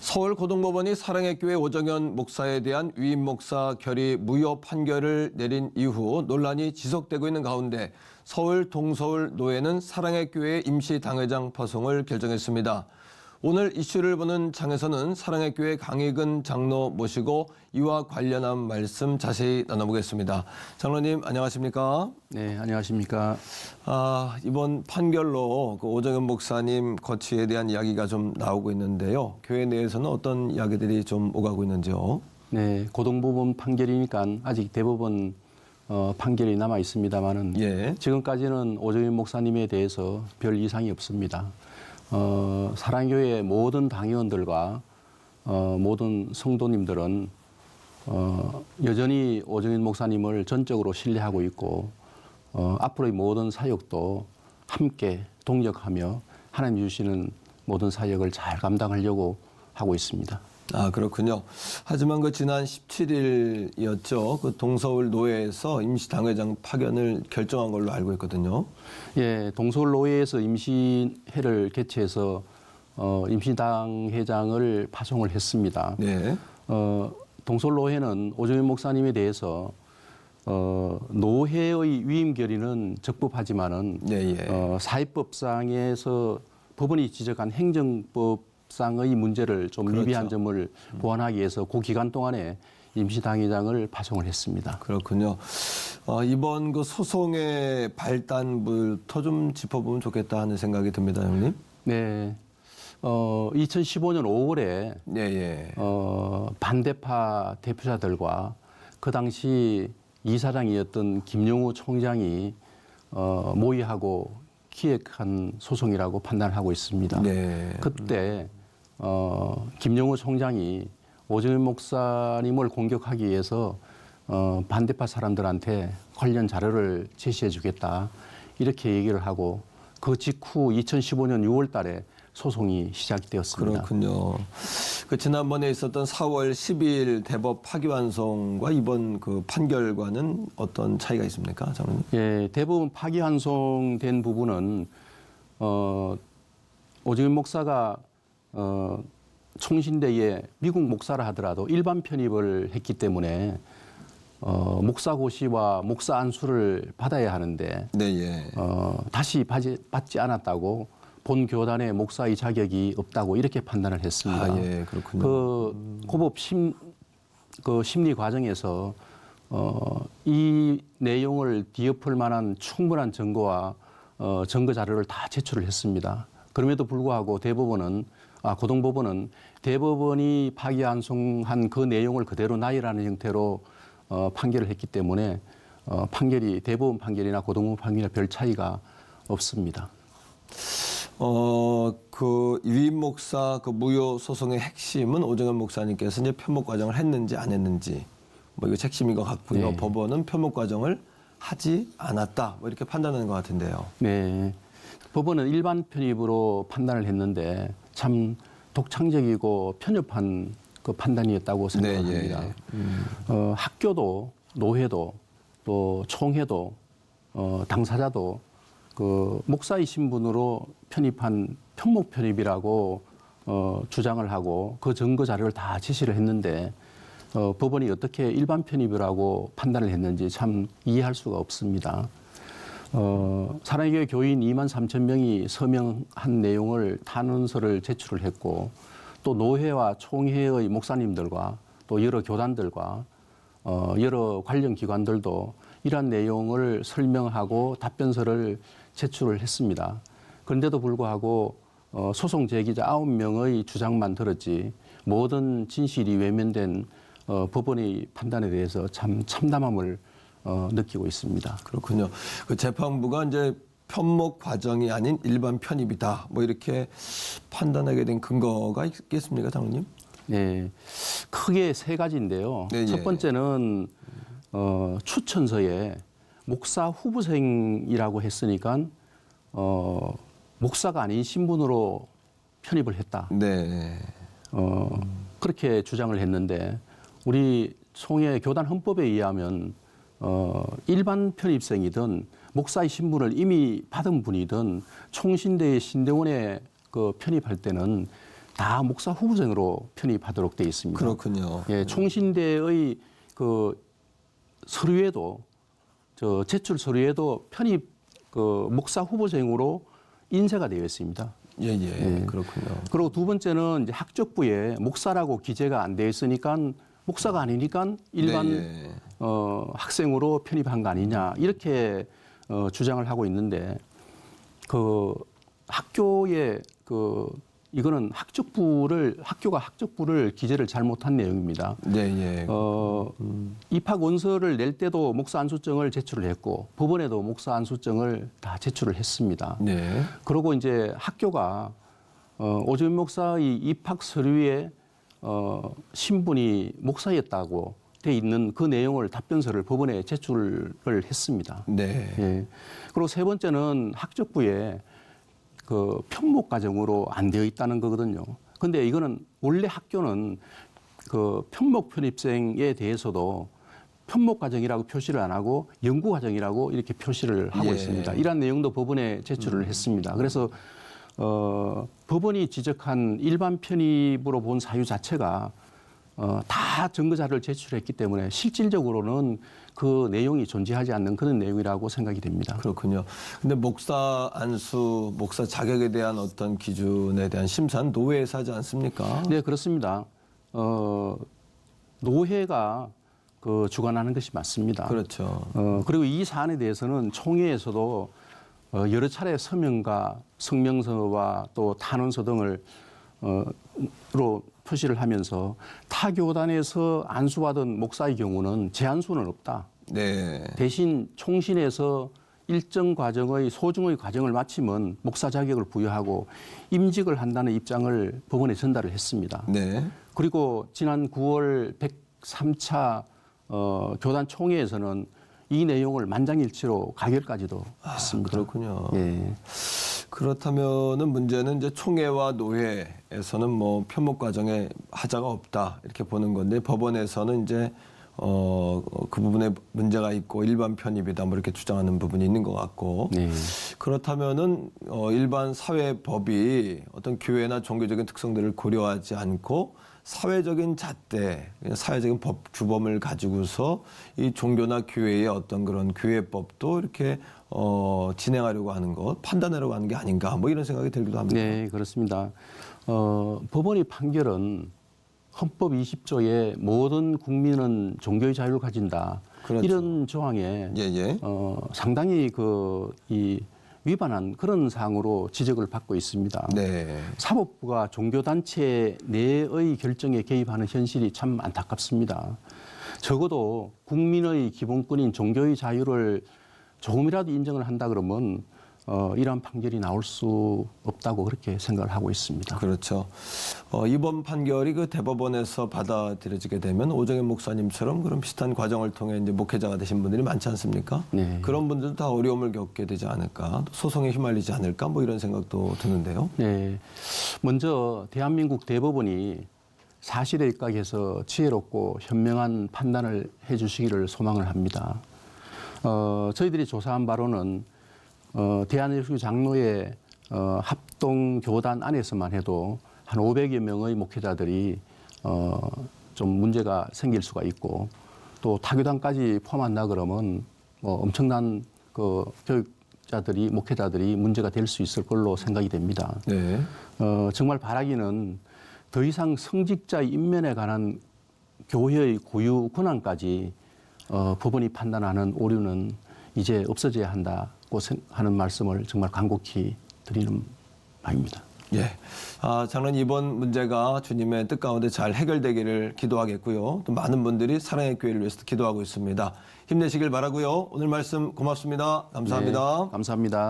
서울고등법원이 사랑의 교회 오정현 목사에 대한 위임 목사 결의 무효 판결을 내린 이후 논란이 지속되고 있는 가운데 서울 동서울 노회는 사랑의 교회 임시 당회장 파송을 결정했습니다. 오늘 이슈를 보는 장에서는 사랑의 교회 강익은 장로 모시고 이와 관련한 말씀 자세히 나눠보겠습니다. 장로님 안녕하십니까? 네, 안녕하십니까? 이번 판결로 그 오정현 목사님 거취에 대한 이야기가 좀 나오고 있는데요. 교회 내에서는 어떤 이야기들이 좀 오가고 있는지요? 네, 고등법원 판결이니까 아직 대법원 판결이 남아 있습니다만은 지금까지는 오정현 목사님에 대해서 별 이상이 없습니다. 사랑교회 모든 당회원들과 모든 성도님들은 여전히 오정현 목사님을 전적으로 신뢰하고 있고 앞으로의 모든 사역도 함께 동력하며 하나님 주시는 모든 사역을 잘 감당하려고 하고 있습니다. 그렇군요. 하지만 그 지난 17일이었죠. 그 동서울 노회에서 임시 당회장 파견을 결정한 걸로 알고 있거든요. 예, 동서울 노회에서 임시회를 개최해서 임시당회장을 파송을 했습니다. 네. 동서울 노회는 오정현 목사님에 대해서 노회의 위임 결의는 적법하지만은 사회법상에서 법원이 지적한 행정법상의 문제를 좀 미비한 점을 보완하기 위해서 그 기간 동안에 임시당회장을 파송을 했습니다. 그렇군요. 이번 그 소송의 발단부터 좀 짚어보면 좋겠다 하는 생각이 듭니다, 형님. 네. 2015년 5월에 반대파 대표자들과 그 당시 이사장이었던 김용우 총장이 모의하고 기획한 소송이라고 판단하고 있습니다. 그때 김용우 총장이 오정현 목사님을 공격하기 위해서 반대파 사람들한테 관련 자료를 제시해 주겠다 이렇게 얘기를 하고 그 직후 2015년 6월 달에 소송이 시작되었습니다. 그렇군요. 그 지난번에 있었던 4월 12일 대법 파기환송과 이번 그 판결과는 어떤 차이가 있습니까, 장로님? 예, 대법원 파기환송된 부분은 오정현 목사가 총신대에 미국 목사라 하더라도 일반 편입을 했기 때문에 목사 고시와 목사 안수를 받아야 하는데 다시 받지 않았다고 본 교단의 목사의 자격이 없다고 이렇게 판단을 했습니다. 그렇군요. 그 고법 심리 과정에서 이 내용을 뒤엎을 만한 충분한 증거와 증거 자료를 다 제출을 했습니다. 그럼에도 불구하고 고등법원은 대법원이 파기환송한 그 내용을 그대로 나열하는 형태로 판결을 했기 때문에 판결이 대법원 판결이나 고등법원 판결이나 별 차이가 없습니다. 그 위임 목사 그 무효 소송의 핵심은 오정현 목사님께서 이제 편목 과정을 했는지 안 했는지 뭐 이거 핵심인 것 같고요. 법원은 편목 과정을 하지 않았다 뭐 이렇게 판단하는 것 같은데요. 네, 법원은 일반 편입으로 판단을 했는데 참 독창적이고 편협한 그 판단이었다고 생각합니다. 학교도 노회도 또 총회도 당사자도 그 목사의 신분으로 편입한 편목 편입이라고 주장을 하고 그 증거 자료를 다 제시를 했는데 법원이 어떻게 일반 편입이라고 판단을 했는지 참 이해할 수가 없습니다. 사랑의 교회 교인 2만 3천 명이 서명한 내용을 탄원서를 제출을 했고 또 노회와 총회의 목사님들과 또 여러 교단들과 여러 관련 기관들도 이러한 내용을 설명하고 답변서를 제출을 했습니다. 그런데도 불구하고 소송 제기자 9명의 주장만 들었지 모든 진실이 외면된 법원의 판단에 대해서 참 참담함을 느끼고 있습니다. 그렇군요. 그 재판부가 이제 편목 과정이 아닌 일반 편입이다. 뭐 이렇게 판단하게 된 근거가 있겠습니까, 장로님? 네, 크게 세 가지인데요. 첫 번째는 추천서에 목사 후보생이라고 했으니까 목사가 아닌 신분으로 편입을 했다. 그렇게 주장을 했는데 우리 총회 교단 헌법에 의하면 일반 편입생이든 목사의 신분을 이미 받은 분이든 총신대의 신대원에 그 편입할 때는 다 목사 후보생으로 편입하도록 되어 있습니다. 그렇군요. 예, 총신대의 그 서류에도 제출 서류에도 편입 그 목사 후보생으로 인쇄가 되어 있습니다. 예. 그렇군요. 그리고 두 번째는 이제 학적부에 목사라고 기재가 안 되어 있으니까 목사가 아니니까 일반 네, 예. 학생으로 편입한 거 아니냐 이렇게 주장을 하고 있는데 그 학교에 이거는 학교가 학적부를 기재를 잘못한 내용입니다. 네, 예. 입학 원서를 낼 때도 목사 안수증을 제출을 했고 법원에도 목사 안수증을 다 제출을 했습니다. 네. 그리고 이제 학교가 오재민 목사의 입학 서류에 신분이 목사였다고 돼 있는 그 내용을 답변서를 법원에 제출을 했습니다. 네. 예. 그리고 세 번째는 학적부에 그 편목 과정으로 안 되어 있다는 거거든요. 근데 이거는 원래 학교는 그 편목 편입생에 대해서도 편목 과정이라고 표시를 안 하고 연구 과정이라고 이렇게 표시를 하고 예. 있습니다. 이러한 내용도 법원에 제출을 했습니다. 그래서 법원이 지적한 일반 편입으로 본 사유 자체가 다 증거 자료를 제출했기 때문에 실질적으로는 그 내용이 존재하지 않는 그런 내용이라고 생각이 됩니다. 그렇군요. 근데 목사 안수, 목사 자격에 대한 어떤 기준에 대한 심사는 노회에서 하지 않습니까? 네, 그렇습니다. 노회가 주관하는 것이 맞습니다. 그렇죠. 그리고 이 사안에 대해서는 총회에서도 여러 차례 서명과 성명서와 또 탄원서 등을 로 표시를 하면서 타 교단에서 안수받은 목사의 경우는 제한수는 없다. 네. 대신 총신에서 일정 과정의 소중의 과정을 마치면 목사 자격을 부여하고 임직을 한다는 입장을 법원에 전달을 했습니다. 네. 그리고 지난 9월 103차 교단 총회에서는 이 내용을 만장일치로 가결까지도 했습니다. 그렇군요. 예. 그렇다면은 문제는 이제 총회와 노회에서는 뭐 편목 과정에 하자가 없다 이렇게 보는 건데 법원에서는 이제 그 부분에 문제가 있고 일반 편입이다 뭐 이렇게 주장하는 부분이 있는 것 같고 네. 그렇다면은 일반 사회법이 어떤 교회나 종교적인 특성들을 고려하지 않고 사회적인 잣대, 사회적인 법 규범을 가지고서 이 종교나 교회의 어떤 그런 교회법도 이렇게 진행하려고 하는 것, 판단하려고 하는 게 아닌가, 뭐 이런 생각이 들기도 합니다. 네, 그렇습니다. 법원의 판결은 헌법 20조에 모든 국민은 종교의 자유를 가진다. 그렇죠. 이런 조항에 예. 상당히 위반한 그런 사항으로 지적을 받고 있습니다. 네. 사법부가 종교단체 내의 결정에 개입하는 현실이 참 안타깝습니다. 적어도 국민의 기본권인 종교의 자유를 조금이라도 인정을 한다 그러면 이러한 판결이 나올 수 없다고 그렇게 생각을 하고 있습니다. 그렇죠. 이번 판결이 그 대법원에서 받아들여지게 되면 오정현 목사님처럼 그런 비슷한 과정을 통해 이제 목회자가 되신 분들이 많지 않습니까? 네. 그런 분들도 다 어려움을 겪게 되지 않을까, 소송에 휘말리지 않을까, 뭐 이런 생각도 드는데요. 네. 먼저 대한민국 대법원이 사실에 입각해서 지혜롭고 현명한 판단을 해 주시기를 소망을 합니다. 저희들이 조사한 바로는 대한예수교 장로회 합동 교단 안에서만 해도 한 500여 명의 목회자들이 좀 문제가 생길 수가 있고 또 타교단까지 포함한다 그러면 엄청난 교육자들이 목회자들이 문제가 될 수 있을 걸로 생각이 됩니다. 네. 정말 바라기는 더 이상 성직자의 임면에 관한 교회의 고유 권한까지 법원이 판단하는 오류는 이제 없어져야 한다고 하는 말씀을 정말 간곡히 드리는 바입니다. 예. 장로님 이번 문제가 주님의 뜻 가운데 잘 해결되기를 기도하겠고요. 또 많은 분들이 사랑의 교회를 위해서 기도하고 있습니다. 힘내시길 바라고요. 오늘 말씀 고맙습니다. 감사합니다. 네, 감사합니다.